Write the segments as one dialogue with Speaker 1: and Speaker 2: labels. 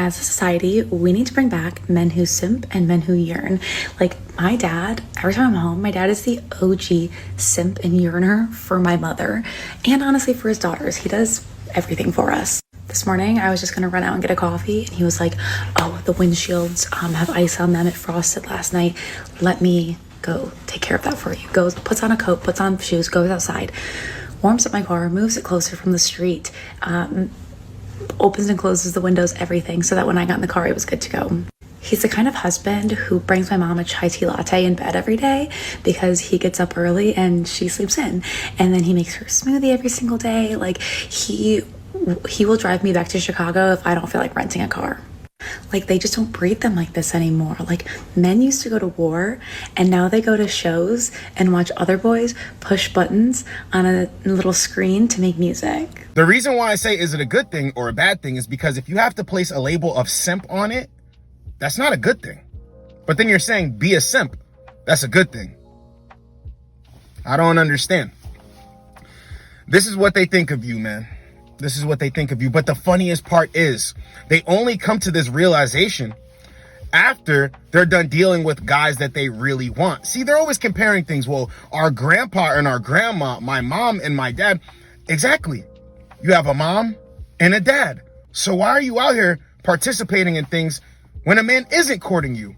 Speaker 1: As a society, we need to bring back men who simp and men who yearn. Like my dad, every time I'm home, my dad is the OG simp and yearner for my mother and honestly for his daughters. He does everything for us. This morning, I was just gonna run out and get a coffee, and he was like, oh, the windshields have ice on them. It frosted last night. Let me go take care of that for you. Goes, puts on a coat, puts on shoes, goes outside, warms up my car, moves it closer from the street, opens and closes the windows, everything, so that when I got in the car, it was good to go. He's the kind of husband who brings my mom a chai tea latte in bed every day because he gets up early and she sleeps in. And then he makes her a smoothie every single day. Like, he will drive me back to Chicago if I don't feel like renting a car. Like, they just don't breed them like this anymore. Like, men used to go to war, and now they go to shows and watch other boys push buttons on a little screen to make music.
Speaker 2: The reason why I say is it a good thing or a bad thing is because if you have to place a label of simp on it, that's not a good thing. But then you're saying be a simp. That's a good thing. I don't understand. This is what they think of you, man. This is what they think of you. But the funniest part is they only come to this realization after they're done dealing with guys that they really want. See, they're always comparing things. Well, our grandpa and our grandma, my mom and my dad. Exactly. You have a mom and a dad. So why are you out here participating in things when a man isn't courting you?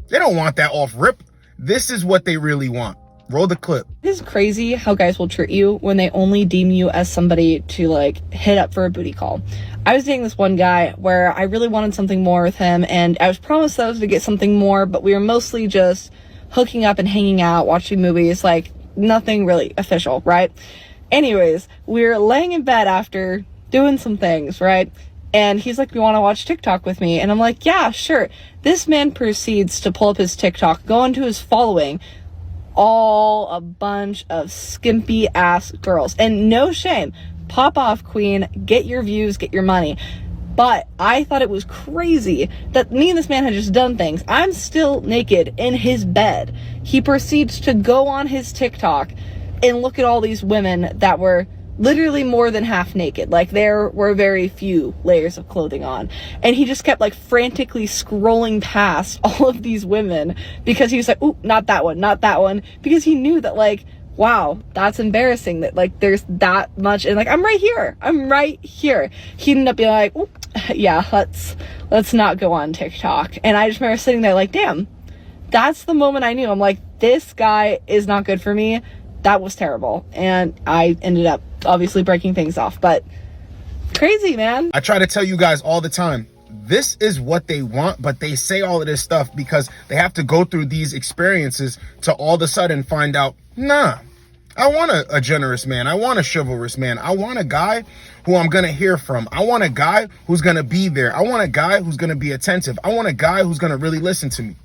Speaker 2: They don't want that off rip. This is what they really want. Roll the clip.
Speaker 3: It is crazy how guys will treat you when they only deem you as somebody to like hit up for a booty call. I was dating this one guy where I really wanted something more with him, and I was promised that I was to get something more, but we were mostly just hooking up and hanging out, watching movies, like nothing really official, right? Anyways, we were laying in bed after doing some things, right? And he's like, you want to watch TikTok with me? And I'm like, yeah, sure. This man proceeds to pull up his TikTok, go into his following, all a bunch of skimpy ass girls. And no shame, pop off, queen, get your views, get your money. But I thought it was crazy that me and this man had just done things. I'm still naked in his bed. He proceeds to go on his TikTok and look at all these women that were literally more than half naked. Like, there were very few layers of clothing on. And he just kept like frantically scrolling past all of these women because he was like, ooh, not that one, not that one. Because he knew that, like, wow, that's embarrassing that like there's that much. And like, I'm right here. He ended up being like, ooh, yeah, let's not go on TikTok. And I just remember sitting there like, damn, that's the moment I knew. I'm like, this guy is not good for me. That was terrible. And I ended up obviously breaking things off, but crazy, man.
Speaker 2: I try to tell you guys all the time, this is what they want, but they say all of this stuff because they have to go through these experiences to all of a sudden find out, nah, I want a generous man. I want a chivalrous man. I want a guy who I'm going to hear from. I want a guy who's going to be there. I want a guy who's going to be attentive. I want a guy who's going to really listen to me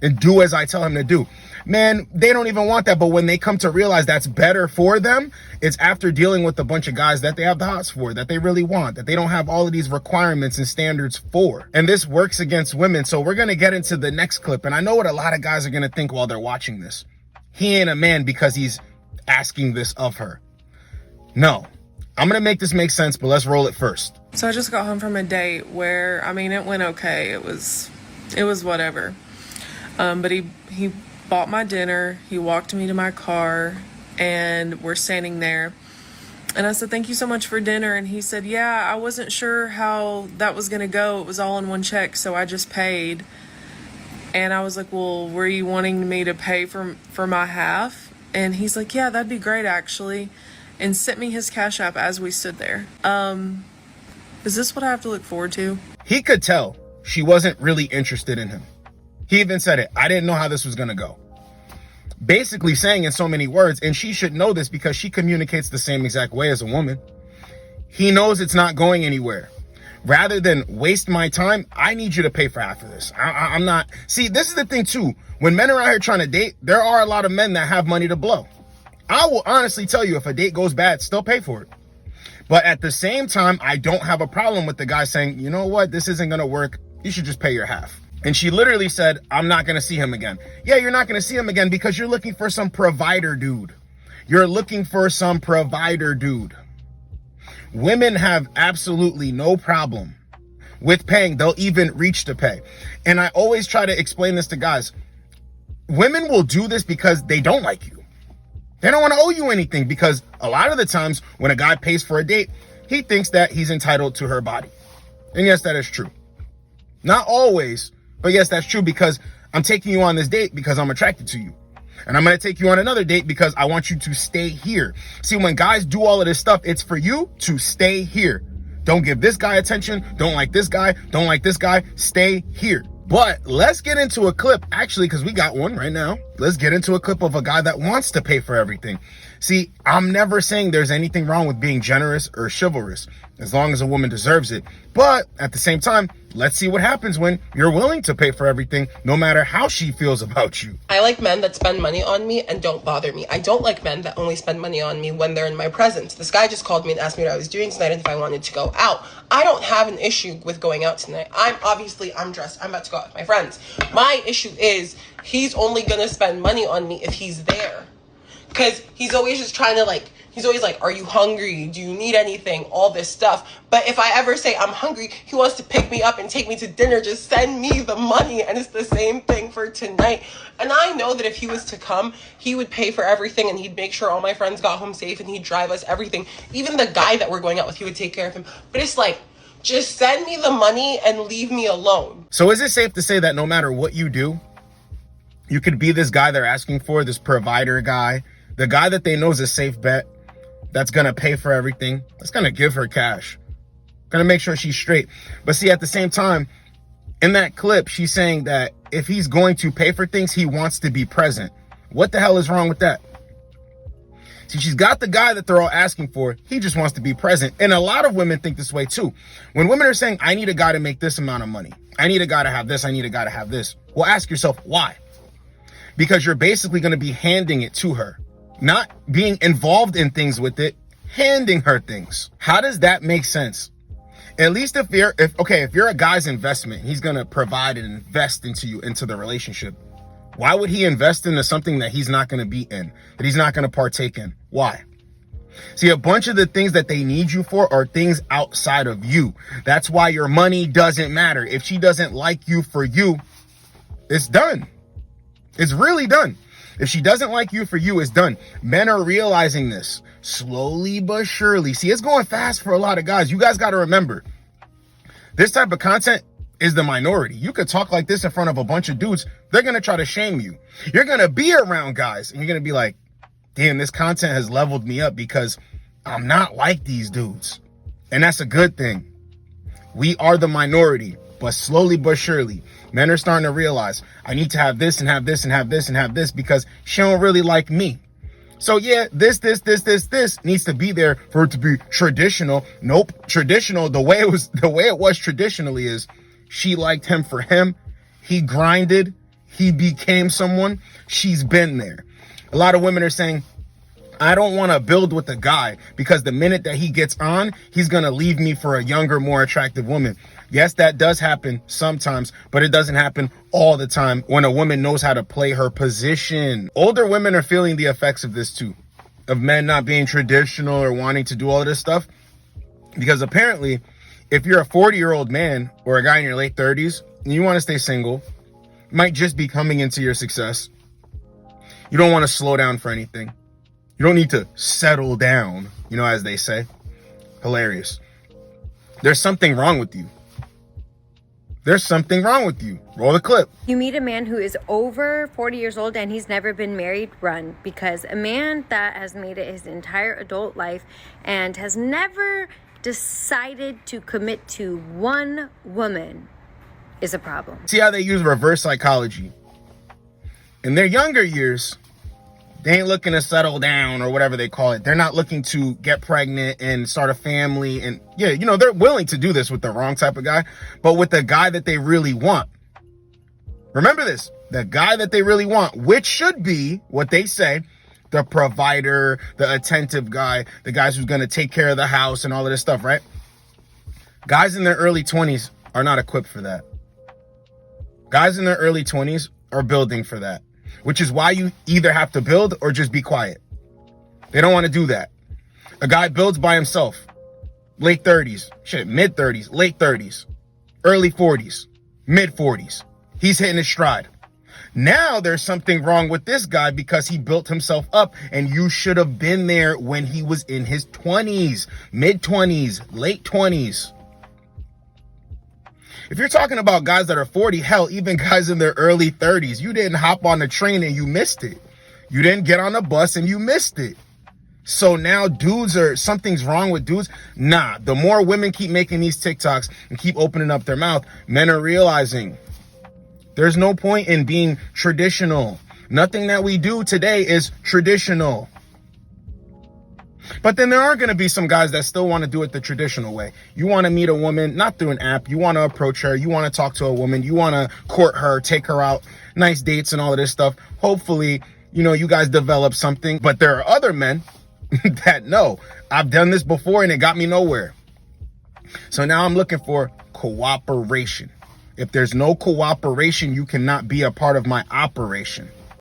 Speaker 2: and do as I tell him to do. Man, they don't even want that. But when they come to realize that's better for them, it's after dealing with a bunch of guys that they have the hots for, that they really want, that they don't have all of these requirements and standards for. And this works against women. So we're going to get into the next clip. And I know what a lot of guys are going to think while they're watching this. He ain't a man because he's asking this of her. No, I'm going to make this make sense, but let's roll it first.
Speaker 4: So I just got home from a date where, I mean, it went okay. It was whatever. But he bought my dinner. He walked me to my car, and we're standing there. And I said, thank you so much for dinner. And he said, yeah, I wasn't sure how that was going to go. It was all in one check, so I just paid. And I was like, well, were you wanting me to pay for my half? And he's like, yeah, that'd be great, actually. And sent me his Cash App as we stood there. Is this what I have to look forward to?
Speaker 2: He could tell she wasn't really interested in him. He even said it. I didn't know how this was going to go. Basically saying in so many words, and she should know this because she communicates the same exact way as a woman. He knows it's not going anywhere. Rather than waste my time, I need you to pay for half of this. I'm not. See, this is the thing too. When men are out here trying to date, there are a lot of men that have money to blow. I will honestly tell you, if a date goes bad, still pay for it. But at the same time, I don't have a problem with the guy saying, you know what, this isn't going to work. You should just pay your half. And she literally said, I'm not going to see him again. Yeah, you're not going to see him again because you're looking for some provider dude. You're looking for some provider dude. Women have absolutely no problem with paying. They'll even reach to pay. And I always try to explain this to guys. Women will do this because they don't like you. They don't want to owe you anything, because a lot of the times when a guy pays for a date, he thinks that he's entitled to her body. And yes, that is true. Not always, but yes, that's true, because I'm taking you on this date because I'm attracted to you. And I'm going to take you on another date because I want you to stay here. See, when guys do all of this stuff, it's for you to stay here. Don't give this guy attention. Don't like this guy. Don't like this guy. Stay here. But let's get into a clip, actually, because we got one right now. Let's get into a clip of a guy that wants to pay for everything. See, I'm never saying there's anything wrong with being generous or chivalrous, as long as a woman deserves it. But at the same time, let's see what happens when you're willing to pay for everything, no matter how she feels about you.
Speaker 5: I like men that spend money on me and don't bother me. I don't like men that only spend money on me when they're in my presence. This guy just called me and asked me what I was doing tonight and if I wanted to go out. I don't have an issue with going out tonight. I'm dressed. I'm about to go out with my friends. My issue is he's only gonna spend money on me if he's there. Because he's always just trying to he's always like, are you hungry? Do you need anything? All this stuff. But if I ever say I'm hungry, he wants to pick me up and take me to dinner. Just send me the money. And it's the same thing for tonight. And I know that if he was to come, he would pay for everything and he'd make sure all my friends got home safe and he'd drive us everything. Even the guy that we're going out with, he would take care of him. But it's like, just send me the money and leave me alone.
Speaker 2: So is it safe to say that no matter what you do, you could be this guy they're asking for, this provider guy, the guy that they know is a safe bet, that's going to pay for everything, that's going to give her cash, going to make sure she's straight. But see, at the same time, in that clip, she's saying that if he's going to pay for things, he wants to be present. What the hell is wrong with that? See, she's got the guy that they're all asking for. He just wants to be present. And a lot of women think this way too. When women are saying, I need a guy to make this amount of money, I need a guy to have this, I need a guy to have this. Well, ask yourself, why? Because you're basically going to be handing it to her. Not being involved in things with it, handing her things. How does that make sense? At least if you're a guy's investment, he's going to provide and invest into you, into the relationship. Why would he invest into something that he's not going to be in, that he's not going to partake in? Why? See, a bunch of the things that they need you for are things outside of you. That's why your money doesn't matter. If she doesn't like you for you, it's done. It's really done. If she doesn't like you for you, it's done. Men are realizing this slowly but surely. See, it's going fast for a lot of guys. You guys got to remember, this type of content is the minority. You could talk like this in front of a bunch of dudes. They're going to try to shame you. You're going to be around guys and you're going to be like, damn, this content has leveled me up because I'm not like these dudes. And that's a good thing. We are the minority, but slowly but surely, men are starting to realize I need to have this and have this and have this and have this because she don't really like me. So yeah, this needs to be there for it to be traditional. Nope. Traditional, the way it was traditionally is she liked him for him. He grinded. He became someone. She's been there. A lot of women are saying, I don't want to build with a guy because the minute that he gets on, he's going to leave me for a younger, more attractive woman. Yes, that does happen sometimes, but it doesn't happen all the time when a woman knows how to play her position. Older women are feeling the effects of this too, of men not being traditional or wanting to do all of this stuff. Because apparently, if you're a 40-year-old man or a guy in your late 30s and you want to stay single, you might just be coming into your success. You don't want to slow down for anything. You don't need to settle down, as they say. Hilarious. There's something wrong with you. There's something wrong with you. Roll the clip.
Speaker 6: You meet a man who is over 40 years old and he's never been married, run. Because a man that has made it his entire adult life and has never decided to commit to one woman is a problem.
Speaker 2: See how they use reverse psychology. In their younger years, they ain't looking to settle down or whatever they call it. They're not looking to get pregnant and start a family. And yeah, they're willing to do this with the wrong type of guy, but with the guy that they really want. Remember this, the guy that they really want, which should be what they say, the provider, the attentive guy, the guys who's going to take care of the house and all of this stuff, right? Guys in their early 20s are not equipped for that. Guys in their early 20s are building for that. Which is why you either have to build or just be quiet. They don't want to do that. A guy builds by himself. Late 30s. Shit, mid 30s. Late 30s. early 40s, mid 40s. He's hitting his stride. Now there's something wrong with this guy because he built himself up, and you should have been there when he was in his 20s, mid 20s, late 20s. If you're talking about guys that are 40, hell, even guys in their early 30s, you didn't hop on the train and you missed it. You didn't get on the bus and you missed it. So now something's wrong with dudes. Nah, the more women keep making these TikToks and keep opening up their mouth, men are realizing there's no point in being traditional. Nothing that we do today is traditional. But then there are going to be some guys that still want to do it the traditional way. You want to meet a woman, not through an app. You want to approach her. You want to talk to a woman. You want to court her, take her out, nice dates and all of this stuff. Hopefully, you guys develop something. But there are other men that no, I've done this before and it got me nowhere. So now I'm looking for cooperation. If there's no cooperation, you cannot be a part of my operation.